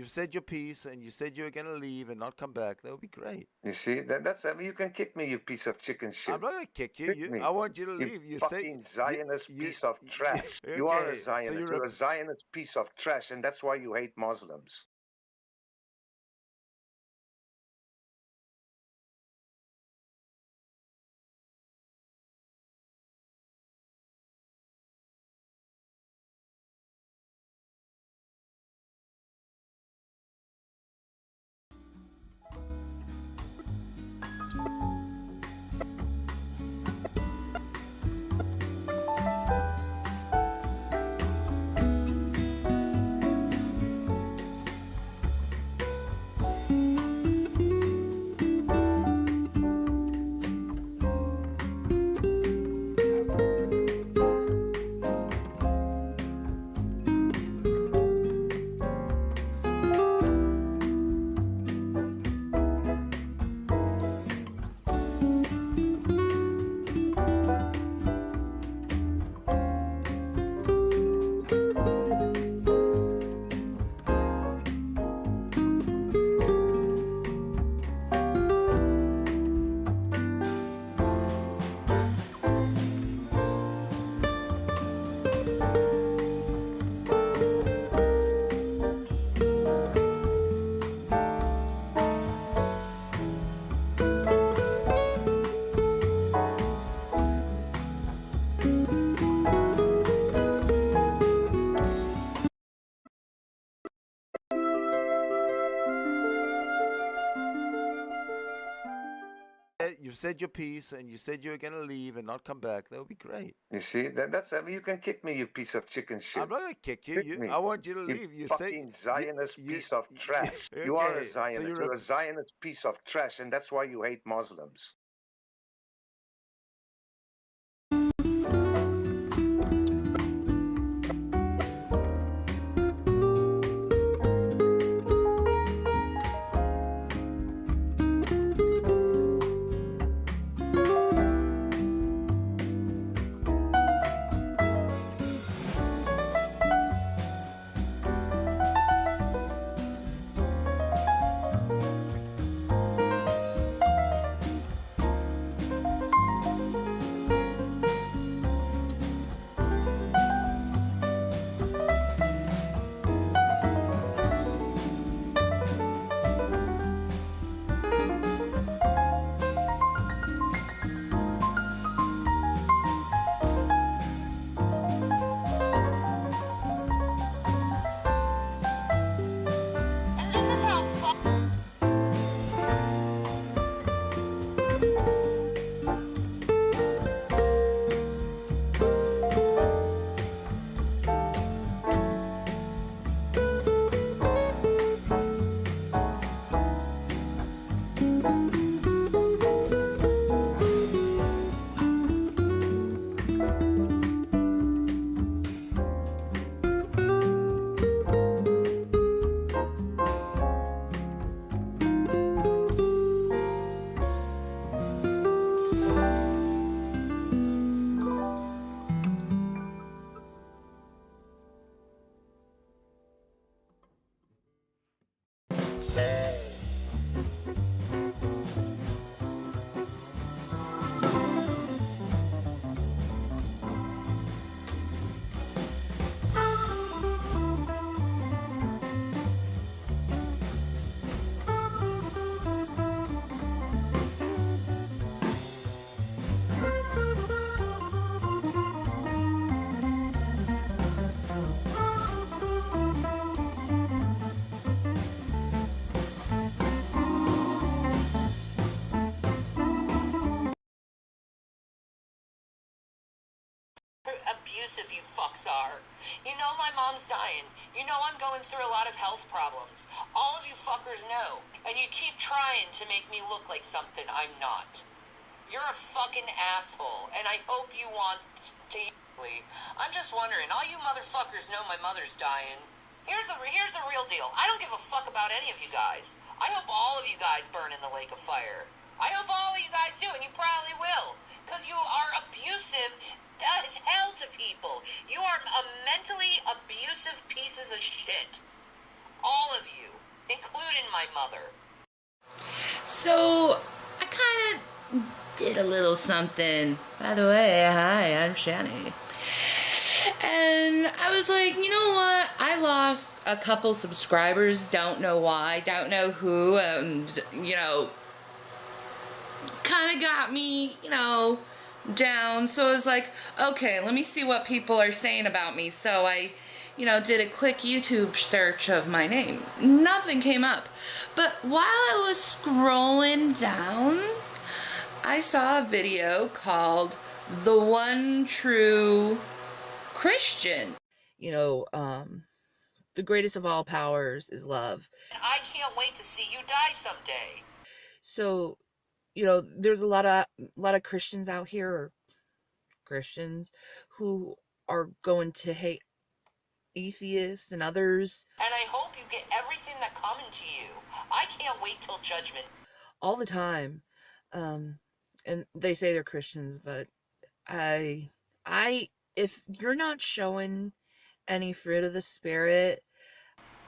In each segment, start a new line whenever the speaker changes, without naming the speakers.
You've said your piece, and you said you were going to leave and not come back. That would be great.
You see, that's, I mean, you can kick me, you piece of chicken shit.
I'm not going to kick you.
Kick me.
I want you to leave.
You fucking Zionist piece of trash.
Okay,
You are a
so
Zionist. You're a Zionist piece of trash, and that's why you hate Muslims.
You've said your piece, and you said you were going to leave and not come back. That would be great.
You see, that's, I mean, you can kick me, you piece of chicken shit.
I'm not going to kick you.
Kick me.
I want you to leave.
You fucking Zionist piece of trash.
Okay,
You are a Zionist.
so
you're a Zionist piece of trash, and that's why you hate Muslims.
Abusive you fucks are. You know my mom's dying. You know I'm going through a lot of health problems. All of you fuckers know. And you keep trying to make me look like something I'm not. You're a fucking asshole, and I hope you want to... I'm just wondering, all you motherfuckers know my mother's dying. Here's the real deal. I don't give a fuck about any of you guys. I hope all of you guys burn in the lake of fire. I hope all of you guys do, and you probably will. Because you are abusive as hell to people. You are a mentally abusive pieces of shit. All of you, including my mother.
So, I kind of did a little something. By the way, hi, I'm Shani. And I was like, you know what? I lost a couple subscribers. Don't know why. Don't know who. And, you know, kind of got me, you know, down. So I was like, okay, let me see what people are saying about me. So I, you know, did a quick YouTube search of my name. Nothing came up. But while I was scrolling down, I saw a video called The One True Christian. You know, the greatest of all powers is love.
I can't wait to see you die someday.
So, you know, there's a lot of Christians out here, or Christians, who are going to hate atheists and others.
And I hope you get everything that coming to you. I can't wait till judgment.
All the time. And they say they're Christians, but if you're not showing any fruit of the Spirit,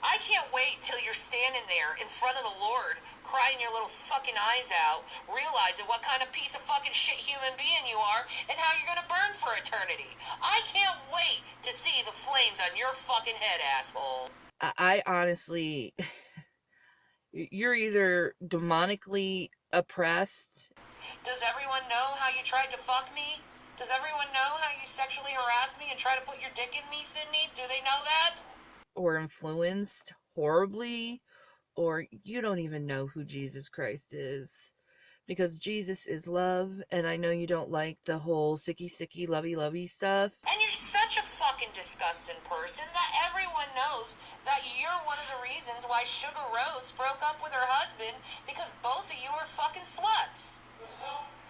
I can't wait till you're standing there in front of the Lord, crying your little fucking eyes out, realizing what kind of piece of fucking shit human being you are and how you're gonna burn for eternity. I can't wait to see the flames on your fucking head, asshole.
I honestly, you're either demonically oppressed.
Does everyone know how you tried to fuck me? Does everyone know how you sexually harassed me and try to put your dick in me, Sidney? Do they know that?
Or influenced horribly, or you don't even know who Jesus Christ is, because Jesus is love, and I know you don't like the whole sicky lovey stuff.
And you're such a fucking disgusting person that everyone knows that you're one of the reasons why Sugar Rhodes broke up with her husband, because both of you are fucking sluts.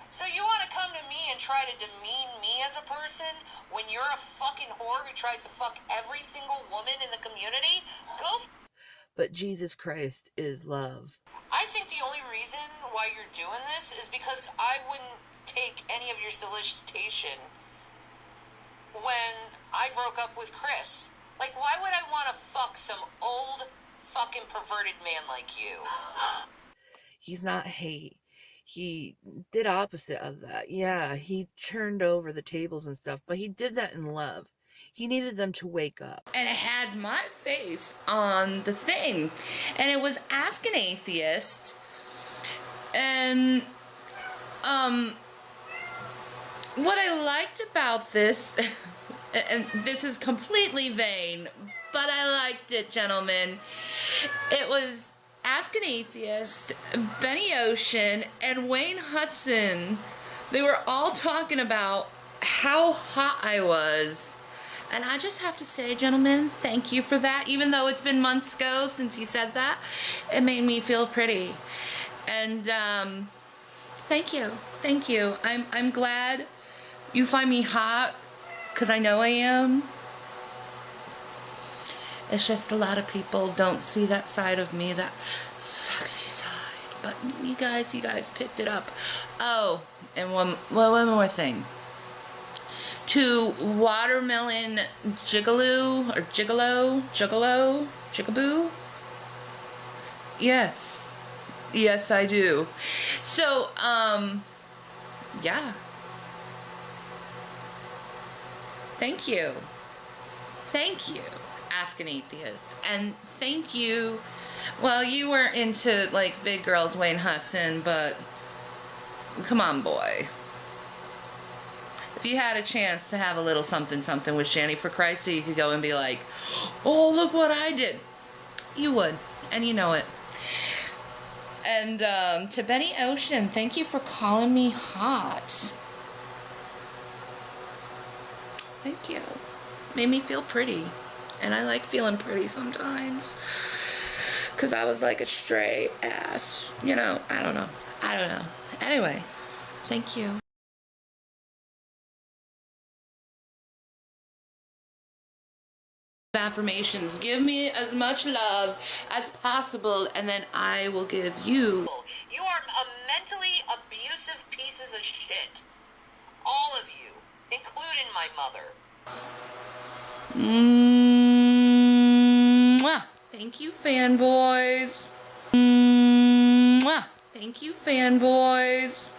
So you want to come to me and try to demean me as a person when you're a fucking whore who tries to fuck every single woman in the community? Go.
But Jesus Christ is love.
I think the only reason why you're doing this is because I wouldn't take any of your solicitation when I broke up with Chris. Like, why would I want to fuck some old fucking perverted man like you?
He's not hate. He did opposite of that. Yeah, he turned over the tables and stuff, but he did that in love. He needed them to wake up. And it had my face on the thing. And it was Ask an Atheist. And, what I liked about this, and this is completely vain, but I liked it, gentlemen. It was Ask an Atheist, Benny Ocean, and Wayne Hudson. They were all talking about how hot I was. And I just have to say, gentlemen, thank you for that. Even though it's been months ago since he said that, it made me feel pretty. And thank you. Thank you. I'm glad you find me hot, because I know I am. It's just a lot of people don't see that side of me, that sexy side. But you guys picked it up. Oh, and one more thing. To Watermelon Jigaboo? Yes, I do. So, yeah. Thank you. Ask an Atheist. And thank you. Well, you were into, like, big girls, Wayne Hudson, but come on, boy. If you had a chance to have a little something with Shani for Christ, so you could go and be like, oh, look what I did, you would, and you know it. And to Benny Ocean, thank you for calling me hot. Thank you. Made me feel pretty. And I like feeling pretty sometimes. Because I was like a stray ass. You know, I don't know. Anyway, thank you. Affirmations. Give me as much love as possible, and then I will give you.
You are a mentally abusive pieces of shit. All of you, including my mother.
Mwah. Thank Thank you, fanboys. Mwah. Thank you, fanboys.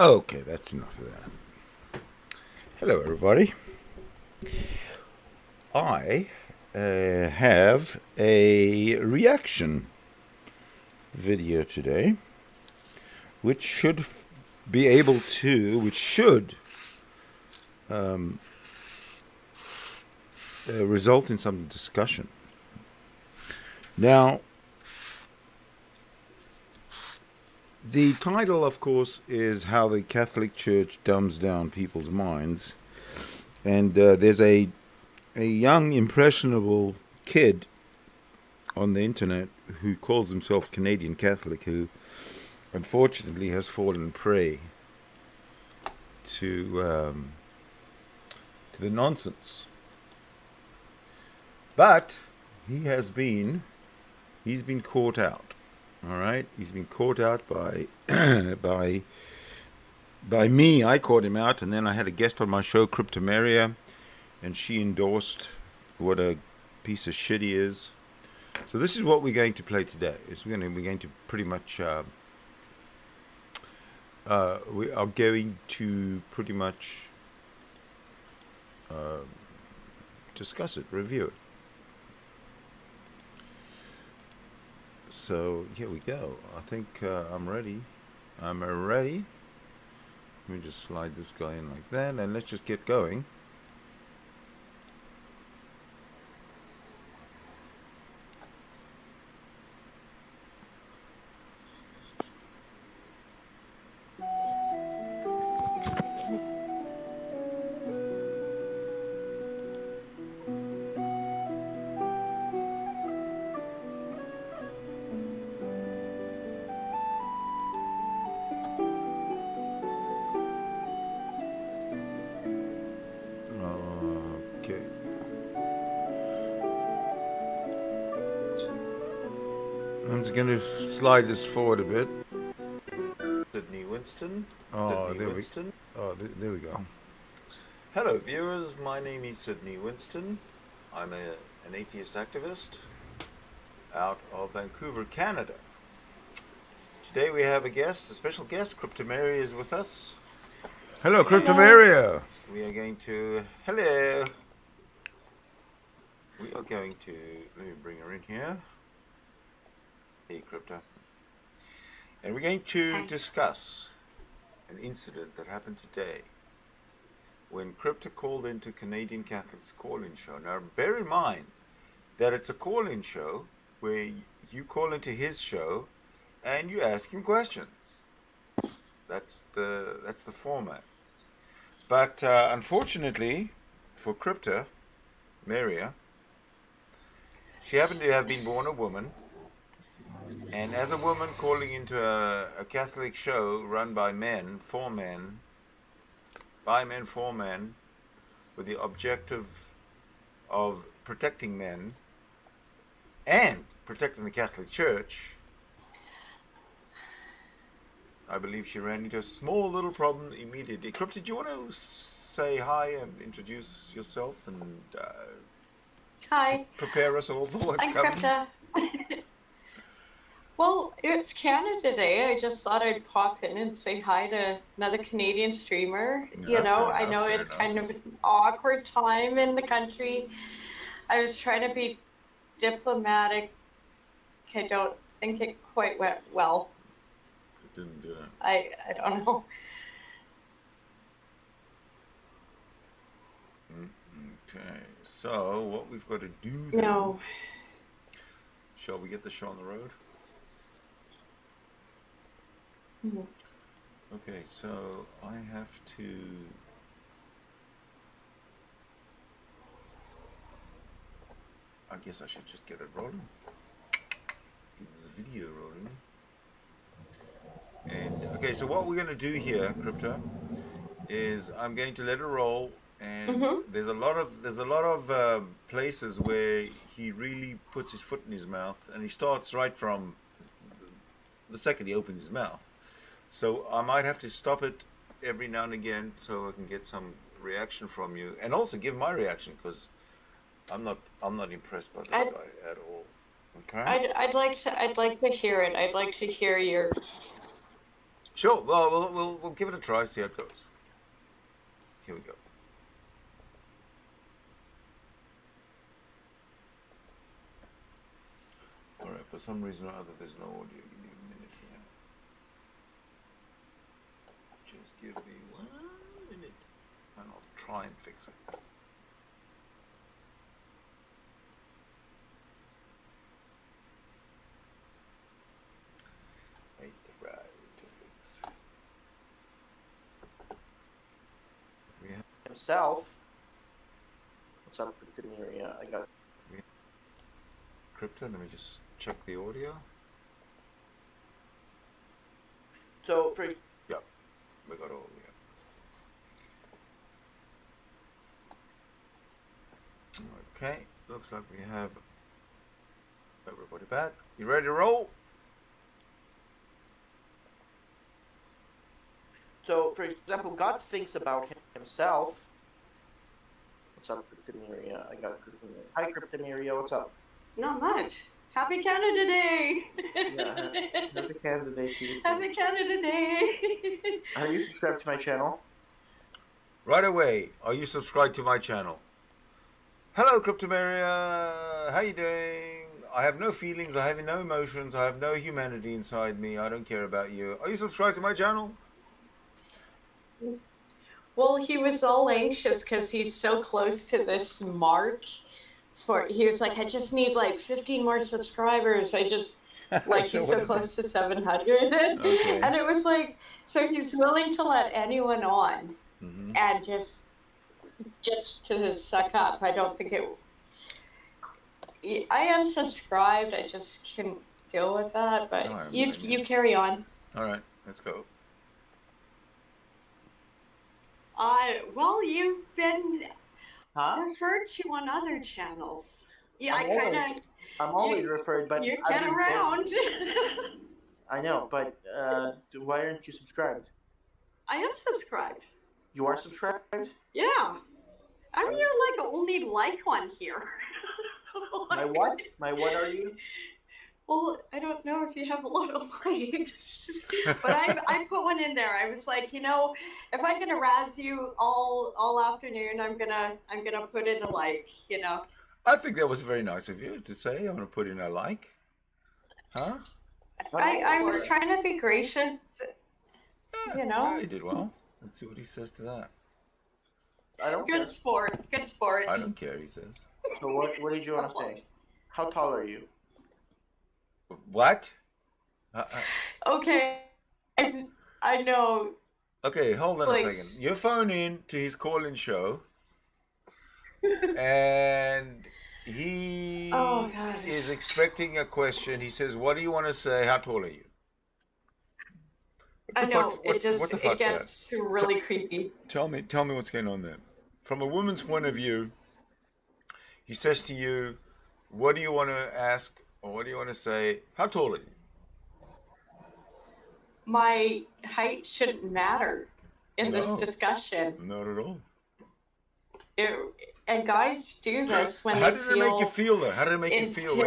Okay, that's enough of that. Hello, everybody. I have a reaction video today, which should be able to, result in some discussion. Now, the title, of course, is How the Catholic Church Dumbs Down People's Minds. And there's a young, impressionable kid on the internet who calls himself Canadian Catholic, who unfortunately has fallen prey to the nonsense. But he's been caught out. All right, he's been caught out by me. I caught him out, and then I had a guest on my show, Cryptomeria, and she endorsed what a piece of shit he is. So this is what we're going to play today. We're going to pretty much discuss it, review it. So here we go. I think I'm ready. I'm ready. Let me just slide this guy in like that, and let's just get going. I'm just going to slide this forward a bit.
Sidney Winston.
Oh,
Sidney Winston.
There we go.
Hello, viewers. My name is Sidney Winston. I'm an atheist activist out of Vancouver, Canada. Today we have a special guest. Cryptomeria is with us.
Hello, Cryptomeria.
We are going to... Hello. We are going to... Let me bring her in here. Hey, Crypto. And we're going to discuss an incident that happened today when Crypto called into Canadian Catholic's call-in show. Now, bear in mind that it's a call-in show where you call into his show and you ask him questions. That's the format. But unfortunately for Crypto, Maria, she happened to have been born a woman. And as a woman calling into a Catholic show run by men, for men, with the objective of protecting men and protecting the Catholic Church, I believe she ran into a small little problem immediately. Crypto, do you want to say hi and introduce yourself and
hi.
Prepare us all for what's
I'm
coming?
Crypto. Well, it's Canada Day. I just thought I'd pop in and say hi to another Canadian streamer. I know it's kind of an awkward time in the country. I was trying to be diplomatic. I don't think it quite went well.
It didn't, did it?
I don't know.
Okay, so what we've got to do then,
No.
shall we get the show on the road?
Mhm.
Okay, so I have to... I guess I should just get it rolling. Get this video rolling. And, okay, so what we're going to do here, Crypto, is I'm going to let it roll. And there's a lot of places where he really puts his foot in his mouth, and he starts right from the second he opens his mouth. So I might have to stop it every now and again so I can get some reaction from you, and also give my reaction, because I'm not impressed by this guy at all. Okay.
I'd like to hear it. I'd like to hear your
Sure. Well, we'll give it a try. See how it goes. Here we go. All right. For some reason or other, there's no audio. Give me a minute here. Just give me 1 minute, and I'll try and fix it.
Himself. What's up with the area? I got
Crypto. Let me just check the audio.
so for
Yeah, we got audio. Okay, looks like we have everybody back. You ready to roll?
So, for example, God thinks about himself. What's up, Cryptomeria? I got Cryptomeria. Hi, Cryptomeria. What's up?
Not much. Happy Canada Day!
Yeah, happy Canada Day to you.
Happy Canada Day!
Are you subscribed to my channel?
Right away. Are you subscribed to my channel? Hello, Cryptomeria. How you doing? I have no feelings. I have no emotions. I have no humanity inside me. I don't care about you. Are you subscribed to my channel?
Well, he was all anxious because he's so close to this mark. He was like, I just need like 15 more subscribers. He's so close to 700.
Okay.
And it was like, so he's willing to let anyone on and just to suck up. I don't think I unsubscribed. I just couldn't deal with that. But you carry on.
All right, let's go.
Well, you've been referred to on other channels. Yeah,
I'm always referred, but
you get around.
I know, but why aren't you subscribed?
I am subscribed.
You are subscribed?
Yeah. I'm your only one here.
My what? My what are you?
Well, I don't know if you have a lot of likes, but I put one in there. I was like, if I'm gonna razz you all afternoon, I'm gonna put in a like.
I think that was very nice of you to say. I'm gonna put in a like. Huh?
I was trying to be gracious.
Yeah, he did well. Let's see what he says to that.
I don't care.
Good sport.
I don't care, he says.
So what did you want to say? How tall are you?
What?
Okay, I know.
Okay, hold on a second. You phone in to his call-in show, and he is expecting a question. He says, "What do you want to say? How tall are you?"
I know.
It
gets really creepy.
Tell me what's going on there. From a woman's point of view, he says to you, "What do you want to ask?" Or what do you want to say? How tall are you?
My height shouldn't matter in this discussion.
Not at all.
And guys do this when
How did it make you feel, though? How did it make you feel how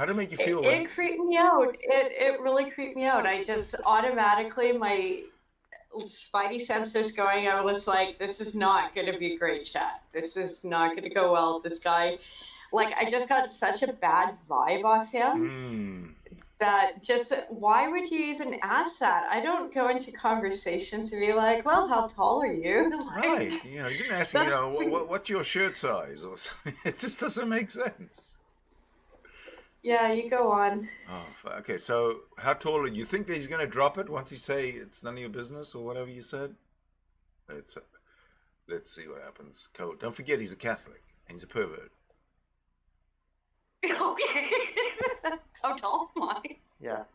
did it make you feel?
It creeped me out. It really creeped me out. I just automatically, my spidey sensors going, I was like, this is not going to be a great chat. This is not going to go well. This guy... I just got such a bad vibe off him that why would you even ask that? I don't go into conversations and be like, well, how tall are you?
Right. You didn't ask me, what's your shirt size or something. It just doesn't make sense.
Yeah, you go on.
Oh, okay. So how tall are you? You think that he's going to drop it once you say it's none of your business or whatever you said? Let's see what happens. Don't forget he's a Catholic and he's a pervert.
Okay. How tall am I?
Yeah.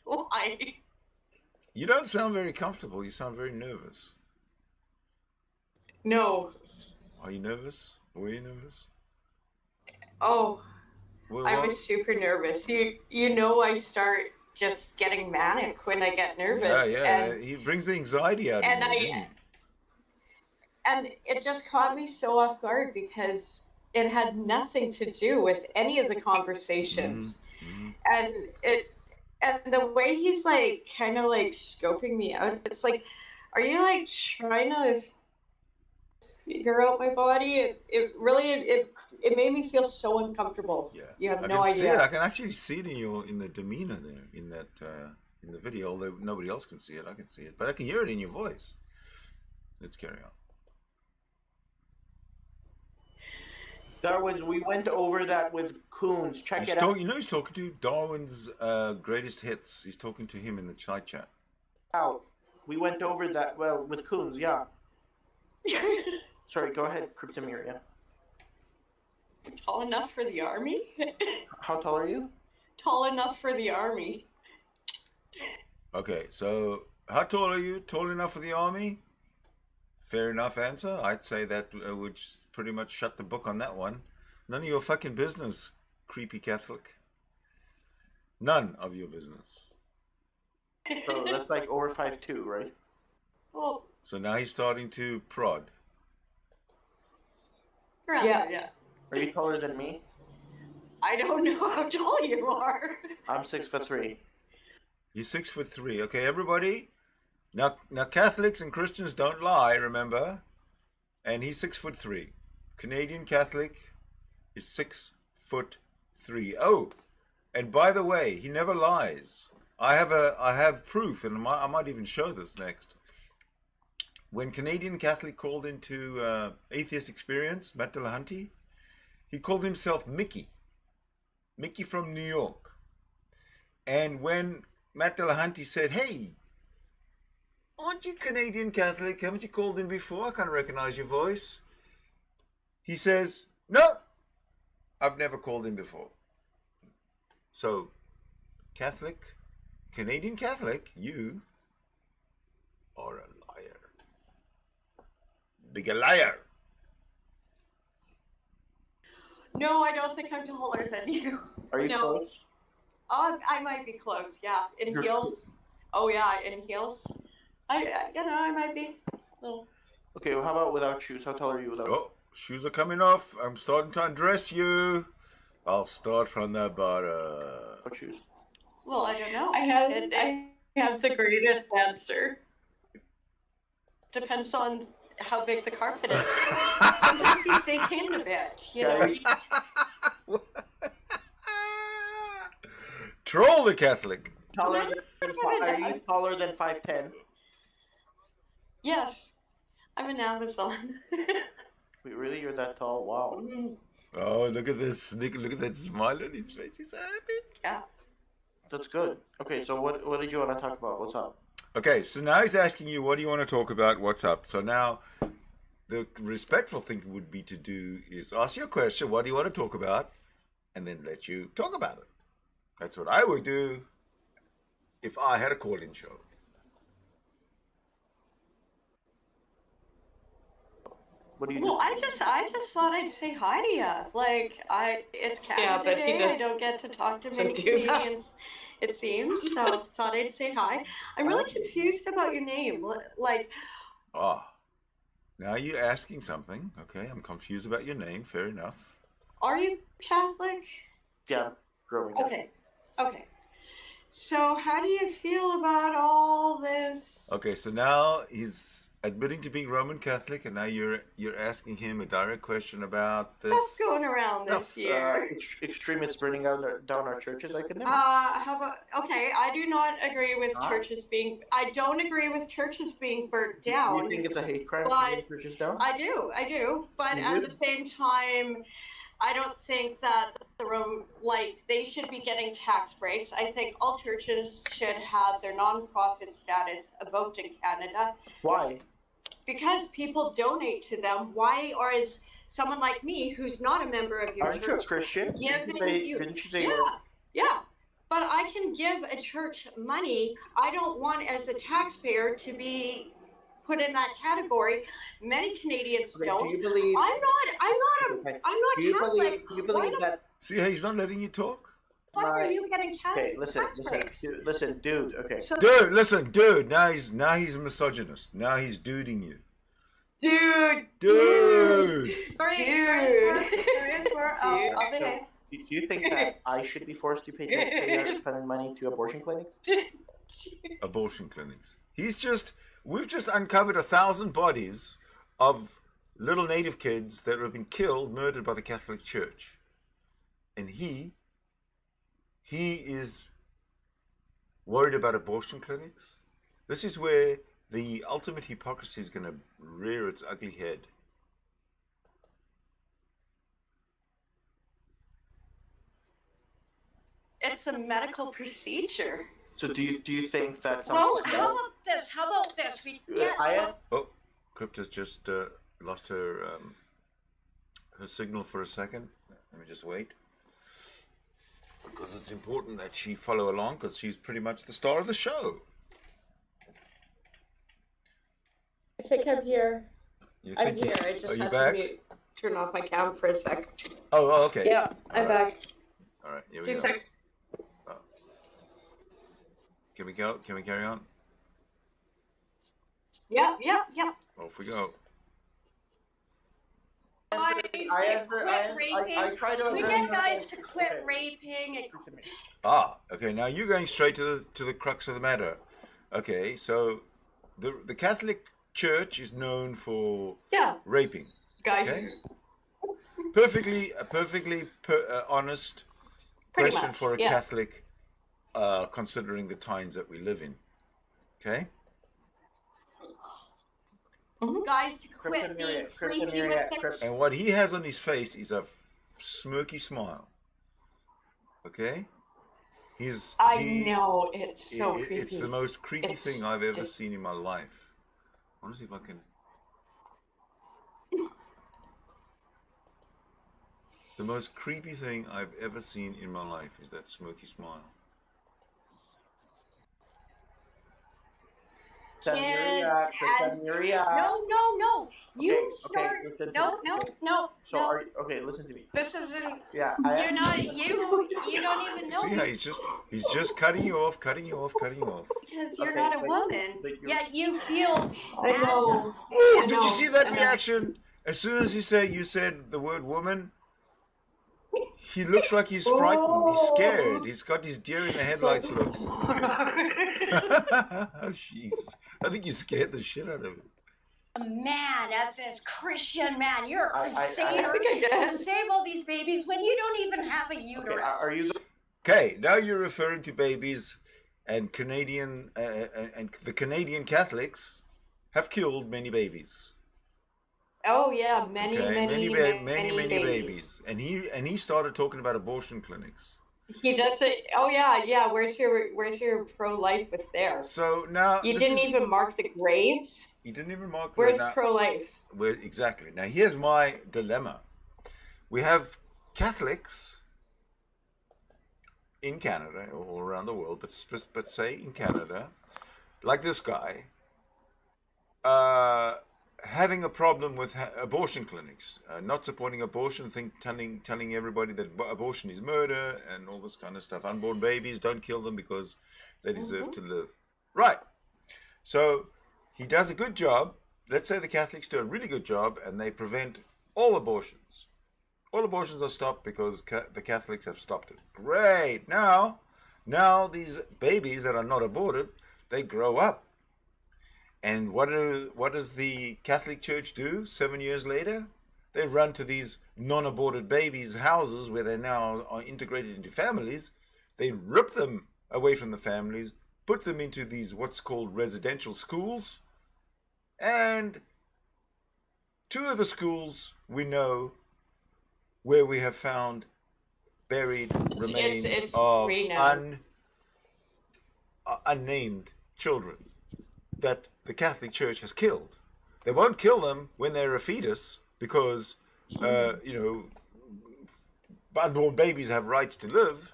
Why?
You don't sound very comfortable. You sound very nervous.
No.
Are you nervous? Were you nervous?
Oh, I was super nervous. I start just getting manic when I get nervous.
Yeah. He brings the anxiety out of you.
And it just caught me so off guard because it had nothing to do with any of the conversations. And And the way he's like kind of like scoping me out, it's like, are you like trying to figure out my body? It really it made me feel so uncomfortable.
Yeah,
You have
I
no
can
idea.
see it. I can actually see it in the demeanor there, in that in the video. Although nobody else can see it, I can see it, but I can hear it in your voice. Let's carry on.
Darwin's, we went over that with Coons. Check it out.
You know, he's talking to Darwin's greatest hits. He's talking to him in the side chat.
We went over that, well, with Coons, yeah. Sorry, go ahead, Cryptomeria.
Tall enough for the army?
How tall are you?
Tall enough for the army.
Okay, so how tall are you? Tall enough for the army? Fair enough answer. I'd say that would pretty much shut the book on that one. None of your fucking business, creepy Catholic. None of your business.
So that's like over 5'2", right?
Well,
So now he's starting to prod.
yeah.
Are you taller than me?
I don't know how tall you are.
I'm 6'3".
He's 6'3". Okay, everybody. Now Catholics and Christians don't lie, remember? And he's 6'3". Canadian Catholic is 6'3". Oh, and by the way, he never lies. I have proof, and I might even show this next. When Canadian Catholic called into Atheist Experience, Matt Dillahunty, he called himself Mickey from New York. And when Matt Dillahunty said, "Hey, aren't you Canadian Catholic? Haven't you called in before? I can't recognize your voice." He says, "No, I've never called in before." So, Catholic, Canadian Catholic, you are a liar. Big a liar.
No, I don't think I'm taller than you.
Are you
No.
close?
I might be close, yeah. In
You're
heels. Oh yeah, in heels. I might be. Little.
Okay, well, how about without shoes? How tall are you without?
Oh, shoes are coming off. I'm starting to undress you. I'll start from the bottom.
Without shoes?
Well, I don't know.
I have the greatest answer.
Depends on how big the carpet is. Sometimes you sink in a bit, you know.
Troll the Catholic.
Are you taller than 5'10"?
Yes, I'm an Amazon.
Wait, really? You're that tall? Wow.
Oh, look at this. Look at that smile on his face. He's so happy.
Yeah.
That's good. Okay, so what did you want to talk about? What's up?
Okay, so now he's asking you, what do you want to talk about? What's up? So now the respectful thing would be to do is ask your question, what do you want to talk about? And then let you talk about it. That's what I would do if I had a call-in show.
What do you
Well,
do?
I just thought I'd say hi to you. Like, it's Canada
Yeah, but he
Day.
doesn't-
I don't get to talk to many
doesn't do that.
Canadians, it seems. So thought I'd say hi. I'm really confused about your name. Like,
Ah, now you're asking something. Okay, I'm confused about your name. Fair enough.
are you Catholic?
Yeah, growing up.
Okay. So how do you feel about all this?
Okay, so now he's admitting to being Roman Catholic, and now you're asking him a direct question about this.
What's going around this year?
Extremists burning down our churches. I could never.
How about? Okay, I do not agree with
Ah.
churches being. I don't agree with churches being burnt down.
You think it's a hate crime to
But
burn churches down?
I do. But
You
at
do?
the same time, I don't think that they should be getting tax breaks. I think all churches should have their non-profit status evoked in Canada
Why?
because people donate to them. Why, or is someone like me who's not a member of your
Aren't you a
church
Christian? Didn't you say you're?
Yeah. But I can give a church money. I don't want, as a taxpayer, to be put in that category. Many Canadians
Okay,
don't.
do you believe?
I'm
Okay.
not
Do you
Catholic.
believe? Do you
Why
believe
the
that?
See how he's not letting you talk?
fuck are
Right.
you getting Catholic
Okay, listen,
tax
listen,
breaks?
dude. Okay.
So,
Dude, listen, dude. Now he's a misogynist. Now he's duding you.
Dude.
Dude.
sorry,
Dude.
I'll behave.
Do you think that I should be forced to pay funding money to abortion clinics?
Abortion clinics. We've just uncovered 1,000 bodies of little native kids that have been killed, murdered by the Catholic Church. And he is worried about abortion clinics. This is where the ultimate hypocrisy is going to rear its ugly head.
It's a medical procedure.
So do you think that?
Well, how about this?
Oh, Crypta's just lost her signal for a second. Let me just wait. Because it's important that she follow along, because she's pretty much the star of the show.
I think I'm here. I'm
here.
I just had
back?
to turn off my cam for a sec.
Oh, okay.
Yeah, I'm back.
All right, here we
2
go.
seconds.
Can we go? Can we carry on?
Yeah.
Off we go.
I
try to.
We get guys to quit raping.
Okay. Now you're going straight to the crux of the matter. Okay, so the Catholic Church is known for raping.
Guys.
Okay. Perfectly honest
Pretty
question
much,
for a Catholic, considering the times that we live in. Okay.
Guys to quit being freaky with their...
And what he has on his face is a smirky smile. Okay?
I know, it's so creepy.
It's the most creepy thing I've ever seen in my life. I want to see if I can... The most creepy thing I've ever seen in my life is that smirky smile.
No. You start. No.
So listen to me.
This isn't.
Yeah.
You're not. You don't even know.
See how he's just cutting you off.
Because you're not a woman. Yet you feel.
I know.
Oh, did you see that reaction? As soon as you said the word woman, he looks like he's frightened. He's scared. He's got his deer in the headlights look. Oh, Jesus. I think you scared the shit out of him.
Man, that's this Christian man. You're a crusader to save all these babies when you don't even have a uterus.
Are you?
Okay, now you're referring to babies, and Canadian and the Canadian Catholics have killed many babies.
Oh yeah, many
babies. And he started talking about abortion clinics.
He does it. Oh yeah. Where's your pro-life with there?
So now
you didn't even mark the graves.
You didn't even mark.
Where's pro-life?
Exactly. Now here's my dilemma. We have Catholics in Canada or around the world, but say in Canada, like this guy, having a problem with abortion clinics, not supporting abortion, telling everybody that abortion is murder and all this kind of stuff. Unborn babies, don't kill them because they deserve to live. Right. So he does a good job. Let's say the Catholics do a really good job and they prevent all abortions. All abortions are stopped because the Catholics have stopped it. Great. Now these babies that are not aborted, they grow up. And what does the Catholic Church do 7 years later? They run to these non-aborted babies' houses where they now are integrated into families. They rip them away from the families, put them into these what's called residential schools. And 2 of the schools we know where we have found buried remains of unnamed children that the Catholic Church has killed. They won't kill them when they're a fetus because, unborn babies have rights to live.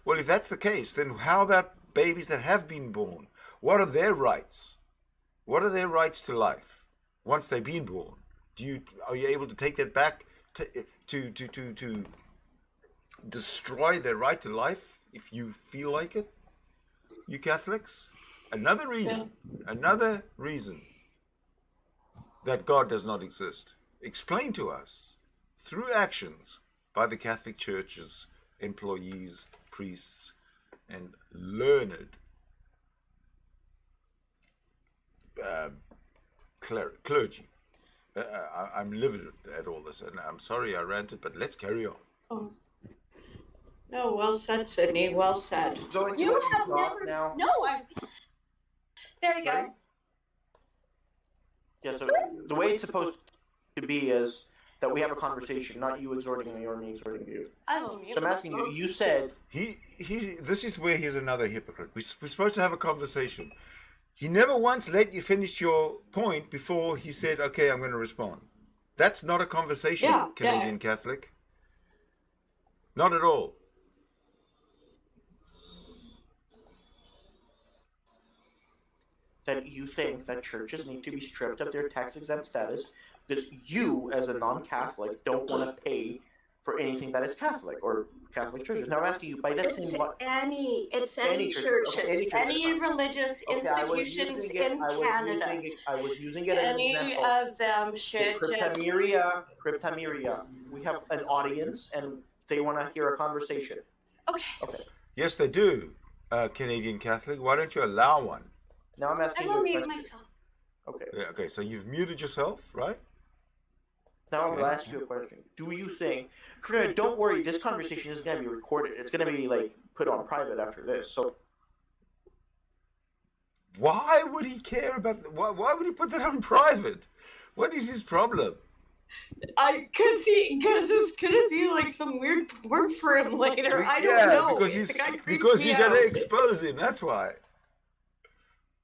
Well, if that's the case, then how about babies that have been born? What are their rights? What are their rights to life once they've been born? Are you able to take that back to destroy their right to life if you feel like it? You Catholics? Another reason that God does not exist, explained to us through actions by the Catholic Church's employees, priests, and learned clergy. I'm livid at all this, and I'm sorry I ranted, but let's carry on.
Oh. No, well said, Sidney. Well said.
You have never. Now.
No, there you go.
Yeah. So the way it's supposed to be is that we have a conversation, not you exhorting me or me exhorting you. So I'm asking you. You said
he. This is where he's another hypocrite. We're supposed to have a conversation. He never once let you finish your point before he said, "Okay, I'm going to respond." That's not a conversation, Canadian Catholic. Not at all.
That you think that churches need to be stripped of their tax-exempt status because you, as a non-Catholic, don't want to pay for anything that is Catholic or Catholic churches. Now I'm asking you, by that same what?
Any churches, any religious institutions in Canada.
I was using it as an example.
Any of them should
Cryptomeria. We have an audience and they want to hear a conversation. Okay.
Yes, they do, Canadian Catholic. Why don't you allow one?
Now I'm asking you
a question. Myself.
Okay.
Yeah, okay, so you've muted yourself, right?
Now I'm going to ask you a question. Do you think... Don't worry, this conversation is going to be recorded. It's going to be, put on private after this, so...
Why would he care about... Why would he put that on private? What is his problem?
Because it's going to be, some weird word for him later. I don't know.
Because you're going to expose him, that's why.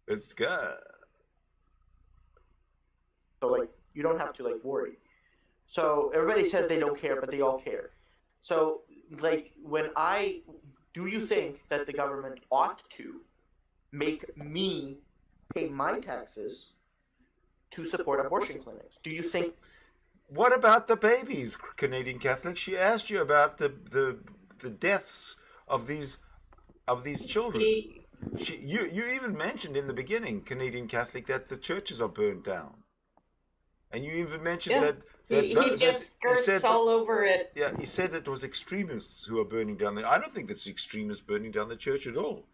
It's good.
So, you don't have to, worry. So, everybody says they don't care, but they all care. So, do you think that the government ought to make me pay my taxes to support abortion clinics? Do you think...
What about the babies, Canadian Catholic? She asked you about the deaths of these children. You even mentioned in the beginning, Canadian Catholic, that the churches are burned down. And you even mentioned that
he just skirts all over it.
Yeah, he said it was extremists who are burning down I don't think it's extremists burning down the church at all.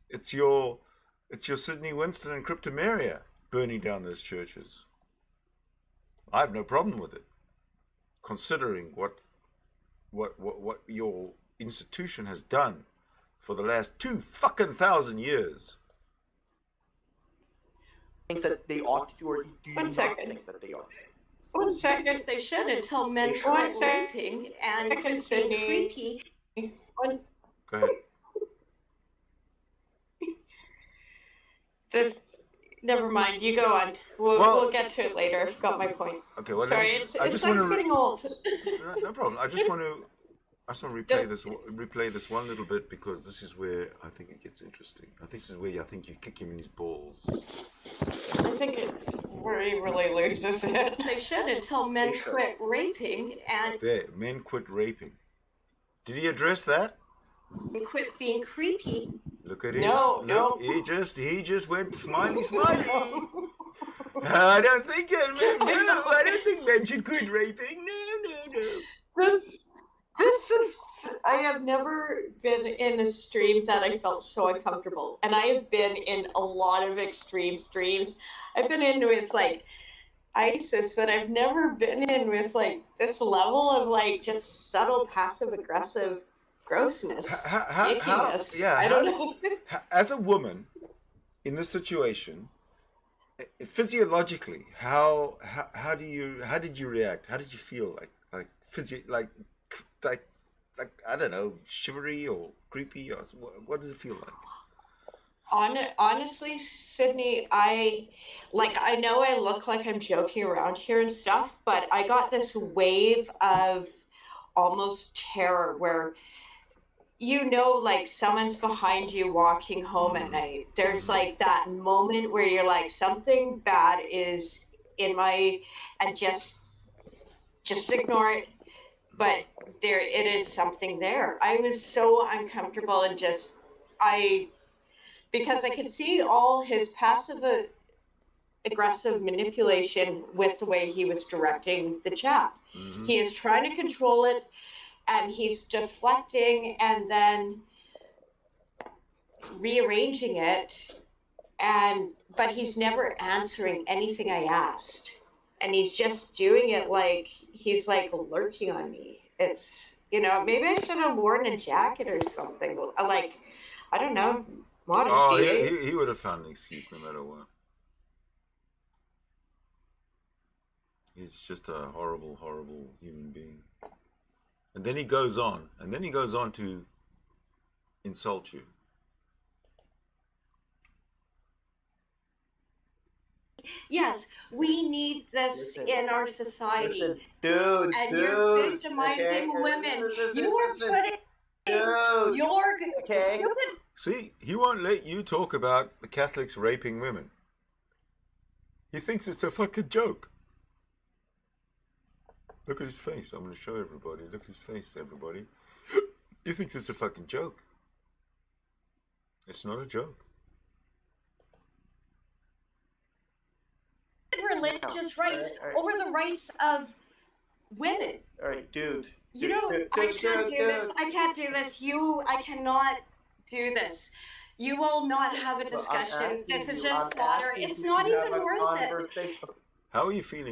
It's your Sidney, Winston, and Cryptomeria burning down those churches. I have no problem with it, considering what your institution has done for the last 2,000 years.
Think that they ought to, or do you not think that they ought to?
1 second, they should until men quit raping and being creepy.
Go ahead.
Never mind, you go on. We'll get to it later. I forgot my point.
Okay, well,
sorry, it's getting old.
No problem. I just want to replay this one little bit because this is where I think it gets interesting. This is where I think you kick him in his balls.
I think where he really loses it. They should until men quit raping and...
Men quit raping. Did he address that?
They quit being creepy.
Look at his...
No.
He just went smiley. I don't think men should quit raping. No.
This is... I have never been in a stream that I felt so uncomfortable. And I have been in a lot of extreme streams. I've been in with, ISIS, but I've never been in with, this level of, just subtle passive-aggressive grossness.
I don't know. As a woman in this situation, physiologically, how did you react? How did you feel? Like I don't know, shivery or creepy, or what does it feel like?
Honestly, Sidney, I know I look like I'm joking around here and stuff, but I got this wave of almost terror where, someone's behind you walking home at night. There's that moment where you're like, something bad is in and just ignore it. But it is something there. I was so uncomfortable and because I could see all his passive aggressive manipulation with the way he was directing the chat. Mm-hmm. He is trying to control it. and he's deflecting and then rearranging it, but he's never answering anything I asked, and he's just doing it like he's like lurking on me. It's, you know, maybe I should have worn a jacket or something, like, I don't know, modesty.
Oh, he would have found an excuse no matter what. He's just a horrible, horrible human being. And then he goes on, to insult you.
Yes, we need this in our society.
Listen, dude,
and
dude.
You're victimizing women. You are putting your stupid.
See, he won't let you talk about the Catholics raping women. He thinks it's a fucking joke. Look at his face. I'm going to show everybody. Look at his face, everybody. He thinks it's a fucking joke. It's not a joke.
Religious rights over the rights of women.
All right, dude.
You know, I can't do this. I can't do this. I cannot do this. You will not have a discussion. This is just fodder. It's not even worth it.
How are you feeling?